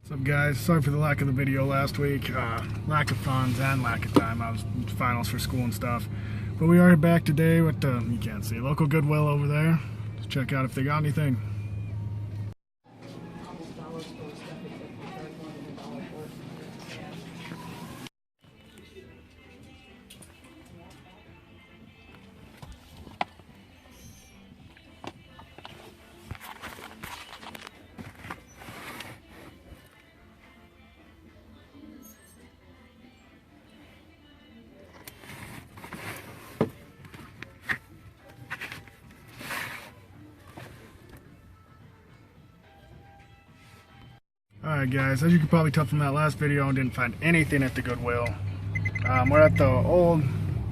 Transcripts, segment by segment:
What's up, guys? Sorry for the lack of the video last week. Lack of funds and lack of time. I was finals for school and stuff. But we are back today with the, you can't see, local Goodwill over there. Let's check out if they got anything. Alright guys, as you can probably tell from that last video, I didn't find anything at the Goodwill. We're at the old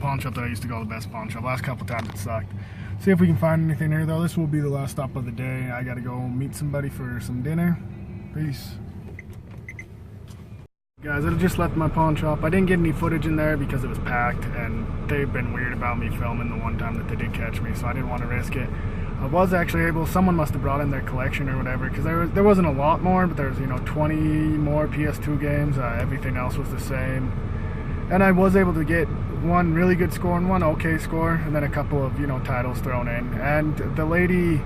pawn shop that I used to go to, the best pawn shop. Last couple times it sucked. See if we can find anything here though. This will be the last stop of the day. I gotta go meet somebody for some dinner. Peace. Guys, I just left my pawn shop. I didn't get any footage in there because it was packed and they've been weird about me filming the one time that they did catch me, so I didn't want to risk it. I was actually able, someone must have brought in their collection or whatever, because there wasn't a lot more, but there was, 20 more PS2 games. Everything else was the same. And I was able to get one really good score and one okay score, and then a couple of, titles thrown in. And the lady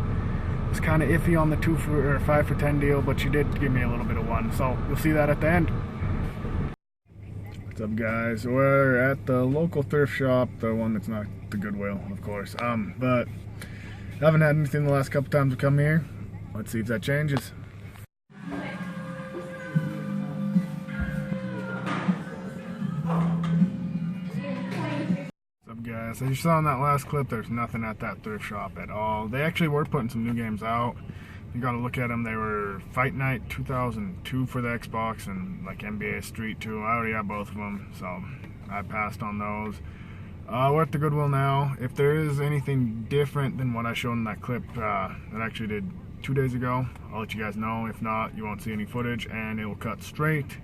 was kind of iffy on the 5 for 10 deal, but she did give me a little bit of one. So you'll see that at the end. What's up, guys? We're at the local thrift shop, the one that's not the Goodwill, of course. But I haven't had anything the last couple times we come here. Let's see if that changes. What's up, guys? As you saw in that last clip, there's nothing at that thrift shop at all. They actually were putting some new games out. You gotta look at them. They were Fight Night 2002 for the Xbox and like NBA Street 2. I already have both of them, so I passed on those. We're at the Goodwill now. If there is anything different than what I showed in that clip that I actually did 2 days ago, I'll let you guys know. If not, you won't see any footage and it will cut straight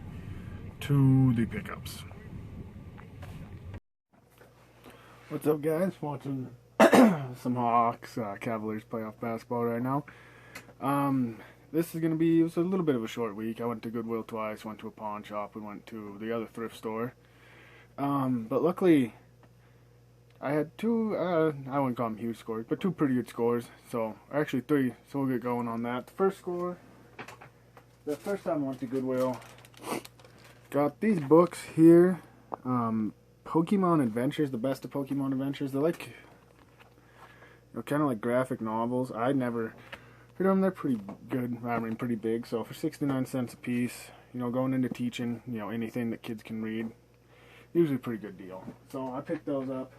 to the pickups. What's up, guys? Watching some Hawks Cavaliers playoff basketball right now. This is going to be, it was a little bit of a short week. I went to Goodwill twice, went to a pawn shop, we went to the other thrift store. But luckily, I had two, I wouldn't call them huge scores, but two pretty good scores. So, actually three, so we'll get going on that. The first score, the first time I went to Goodwill, got these books here, Pokemon Adventures, the best of Pokemon Adventures. They're like, kind of like graphic novels. I'd never heard of them. They're pretty good, I mean pretty big. So for 69 cents a piece, going into teaching, anything that kids can read, usually a pretty good deal. So I picked those up.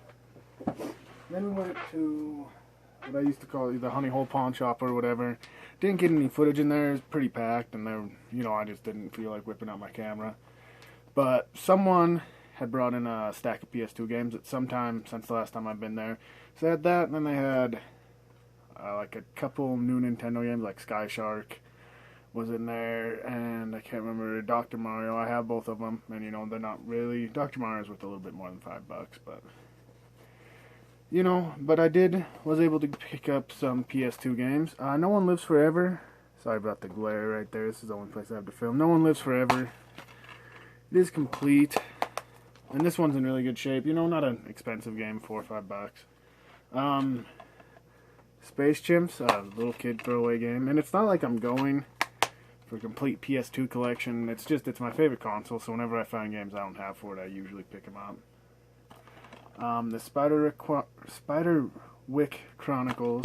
Then we went to what I used to call the Honey Hole Pawn Shop or whatever. Didn't get any footage in there. It was pretty packed, and there, I just didn't feel like whipping out my camera. But someone had brought in a stack of PS2 games at some time since the last time I've been there. So they had that, and then they had like a couple new Nintendo games, like Sky Shark was in there, and I can't remember, Dr. Mario. I have both of them, and they're not really, Dr. Mario's worth a little bit more than $5, but but I was able to pick up some PS2 games. No One Lives Forever. Sorry about the glare right there. This is the only place I have to film. No One Lives Forever. It is complete. And this one's in really good shape. Not an expensive game, $4 or $5. Space Chimps, little kid throwaway game. And it's not like I'm going for a complete PS2 collection. It's my favorite console, so whenever I find games I don't have for it, I usually pick them up. The Spiderwick Chronicles.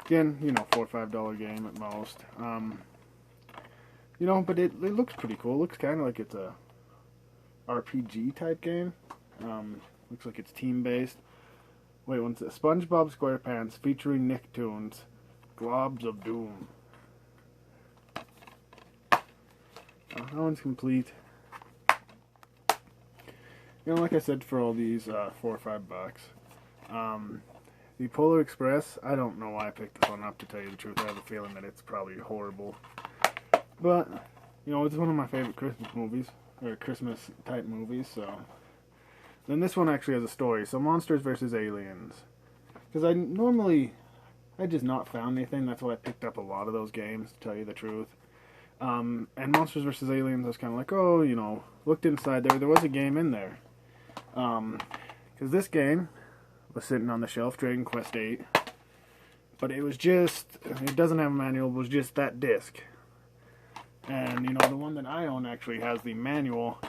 Again, $4 or $5 game at most. But it looks pretty cool. It looks kind of like it's a RPG type game. Looks like it's team based. Wait, one's SpongeBob SquarePants featuring Nicktoons, Globs of Doom. That one's complete. Like I said, for all these, $4 or $5. The Polar Express, I don't know why I picked this one up, to tell you the truth. I have a feeling that it's probably horrible. But, it's one of my favorite Christmas movies, or Christmas type movies, so. Then this one actually has a story. So Monsters vs. Aliens. Because I normally I just not found anything. That's why I picked up a lot of those games, to tell you the truth. And Monsters vs. Aliens, I was kind of like, oh, you know, looked inside there. There was a game in there. Because this game was sitting on the shelf, Dragon Quest VIII. But it was just, it doesn't have a manual, it was just that disc. And, you know, the one that I own actually has the manual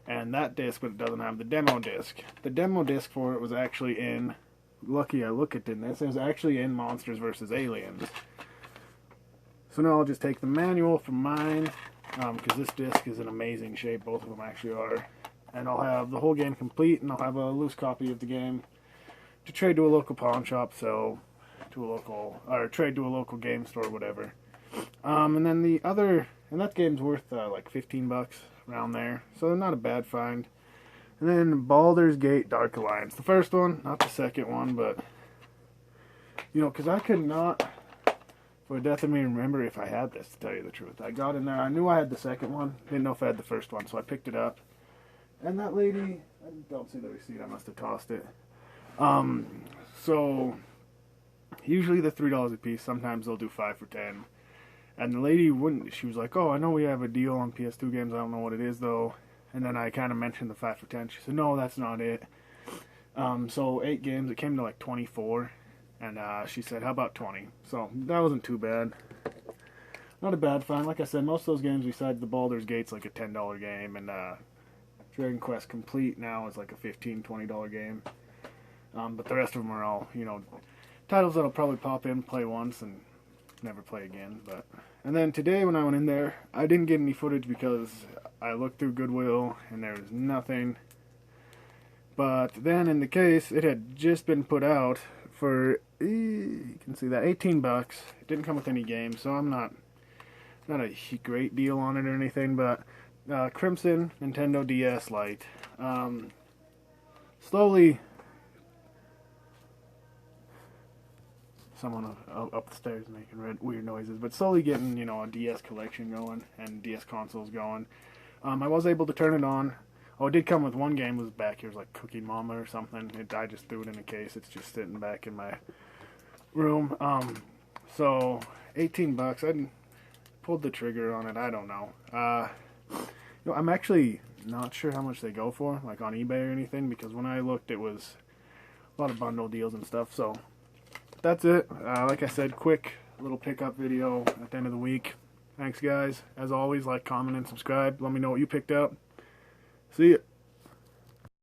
and that disc, but it doesn't have the demo disc. The demo disc for it was actually in, lucky I look at this, it was actually in Monsters vs. Aliens. So now I'll just take the manual from mine, because this disc is in amazing shape, both of them actually are. And I'll have the whole game complete, and I'll have a loose copy of the game to trade to a local pawn shop, sell to a local, or trade to a local game store, whatever. And then the other, and that game's worth like 15 bucks around there, so not a bad find. And then Baldur's Gate Dark Alliance, the first one, not the second one, but you know, because I could not for the death of me remember if I had this, to tell you the truth. I got in there, I knew I had the second one, didn't know if I had the first one, so I picked it up. And that lady, I don't see the receipt, I must have tossed it. So usually they're $3 a piece, sometimes they'll do 5 for 10. And the lady wouldn't, she was like, oh, I know we have a deal on PS2 games, I don't know what it is though. And then I kind of mentioned the 5 for 10, she said, no, that's not it. So 8 games, it came to like 24. And she said, how about 20? So that wasn't too bad. Not a bad find. Like I said, most of those games besides the Baldur's Gate's like a $10 game. And Dragon Quest Complete now is like a $15, $20 game. But the rest of them are all, you know, titles that'll probably pop in, play once, and never play again. And then today when I went in there, I didn't get any footage because I looked through Goodwill and there was nothing. But then in the case, it had just been put out for, you can see that, 18 bucks. It didn't come with any games, so I'm not a great deal on it or anything, but Crimson Nintendo DS Lite. Slowly, someone up the stairs making weird noises, but slowly getting, you know, a DS collection going and DS consoles going. I was able to turn it on. Oh, it did come with one game, was back here, it was like Cookie Mama or something. I just threw it in a case, it's just sitting back in my room. So 18 bucks, I pulled the trigger on it, I don't know. You know, I'm actually not sure how much they go for, like on eBay or anything, because when I looked it was a lot of bundle deals and stuff, so that's it. Like I said, quick little pickup video at the end of the week. Thanks guys, as always, like, comment, and subscribe, let me know what you picked up. See ya.